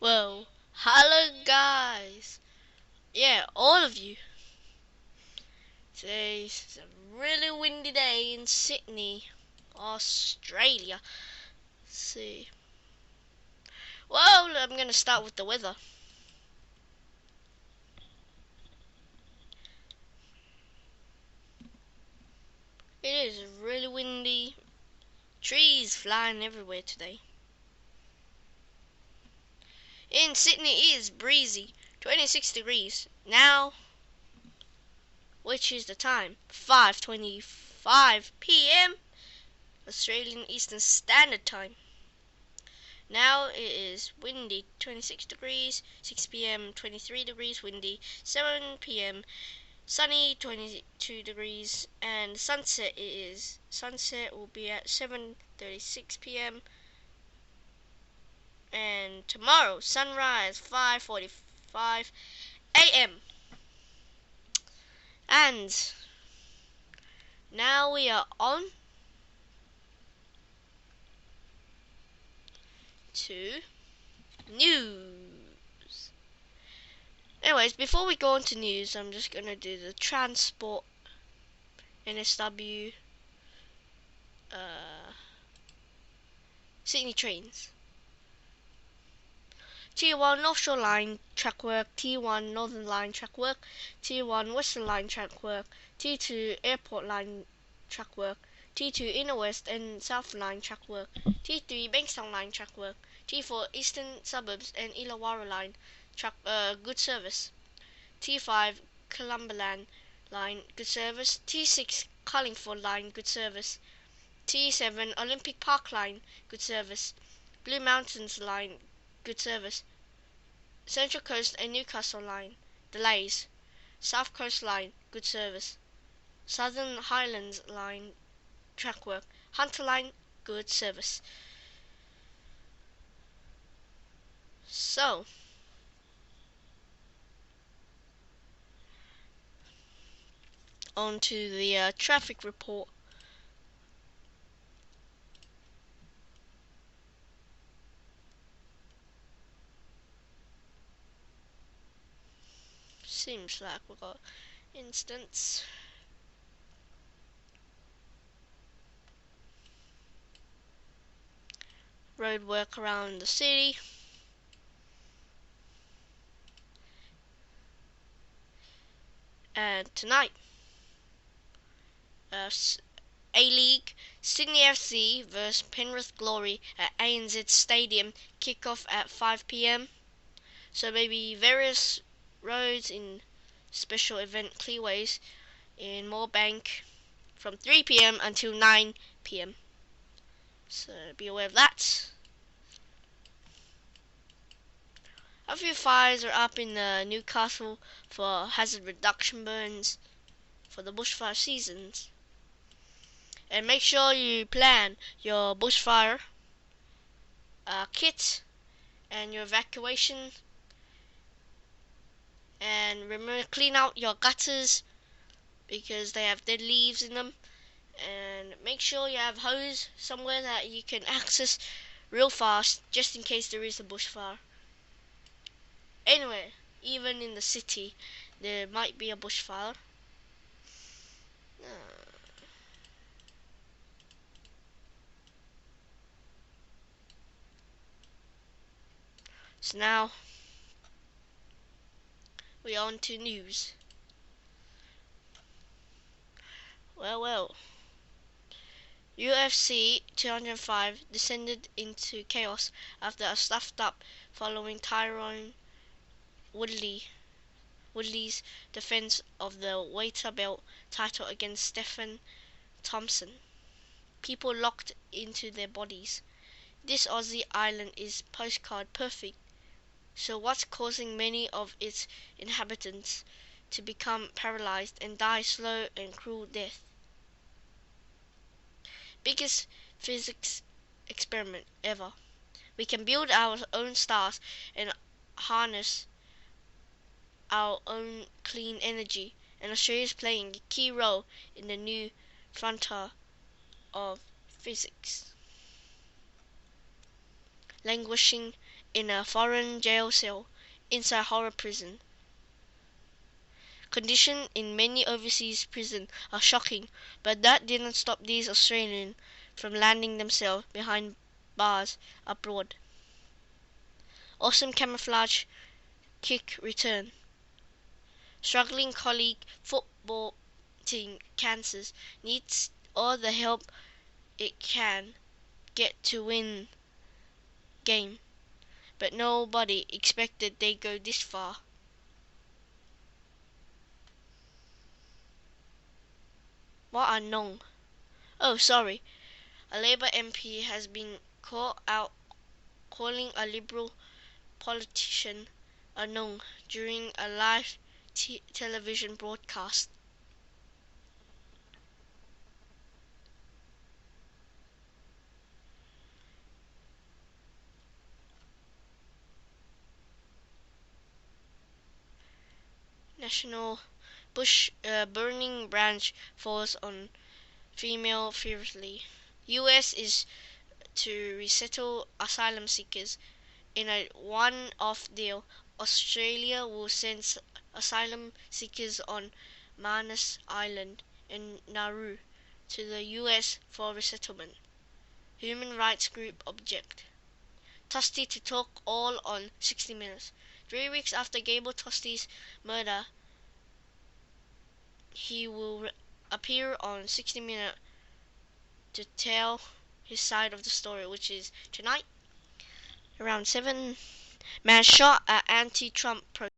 Well, hello guys. Yeah, all of you. Today's a really windy day in Sydney, Australia. Let's see. Well, I'm gonna start with the weather. It is really windy. Trees flying everywhere today. In Sydney it is breezy, 26 degrees. Now, which is the time? 5:25 p.m. Australian Eastern Standard Time. Now it is windy, 26 degrees, 6 p.m. 23 degrees windy, 7 p.m. sunny, 22 degrees, and sunset will be at 7:36 p.m. and tomorrow sunrise 5:45 a.m. And now we are on to news. Anyways, before we go on to news, I'm just gonna do the transport NSW Sydney trains. T1 North Shore Line track work, T1 Northern Line track work, T1 Western Line track work, T2 Airport Line track work, T2 Inner West and South Line track work, T3 Bankstown Line track work, T4 Eastern Suburbs and Illawarra Line track good service, T5 Columbaland Line good service, T6 Carlingford Line good service, T7 Olympic Park Line good service, Blue Mountains Line good service, Central Coast and Newcastle Line delays, South Coast Line good service, Southern Highlands Line track work, Hunter Line good service. So on to the traffic report. Seems like we got instance. Road work around the city. And tonight, A-League, Sydney FC vs Penrith Glory at ANZ Stadium, kick-off at 5 p.m. So maybe various roads in special event clearways in Moorebank from 3 p.m. until 9 p.m. So be aware of that. A few fires are up in Newcastle for hazard reduction burns for the bushfire seasons. And make sure you plan your bushfire kit and your evacuation. And remember, clean out your gutters because they have dead leaves in them. And make sure you have hose somewhere that you can access real fast just in case there is a bushfire. Anyway, even in the city there might be a bushfire. So now we're on to news. Well, UFC 205 descended into chaos after a stuffed up following Tyrone Woodley's defense of the welter belt title against Stephen Thompson. People locked into their bodies. This Aussie island is postcard perfect. So what's causing many of its inhabitants to become paralyzed and die slow and cruel death? Biggest physics experiment ever. We can build our own stars and harness our own clean energy, and Australia is playing a key role in the new frontier of physics. Languishing in a foreign jail cell inside horror prison. Conditions in many overseas prisons are shocking, but that didn't stop these Australians from landing themselves behind bars abroad. Awesome camouflage kick return. Struggling colleague football team Kansas needs all the help it can get to win game, but nobody expected they'd go this far. What unknown? Oh, sorry. A Labour MP has been caught out calling a Liberal politician unknown during a live television broadcast. National bush burning branch falls on female fearfully. U.S. is to resettle asylum seekers in a one-off deal. Australia will send asylum seekers on Manus Island in Nauru to the U.S. for resettlement. Human rights group object. Tosti to talk all on 60 Minutes. 3 weeks after Gable Tosti's murder, he will appear on 60 Minutes to tell his side of the story, which is tonight around 7. Man shot at anti-Trump protest.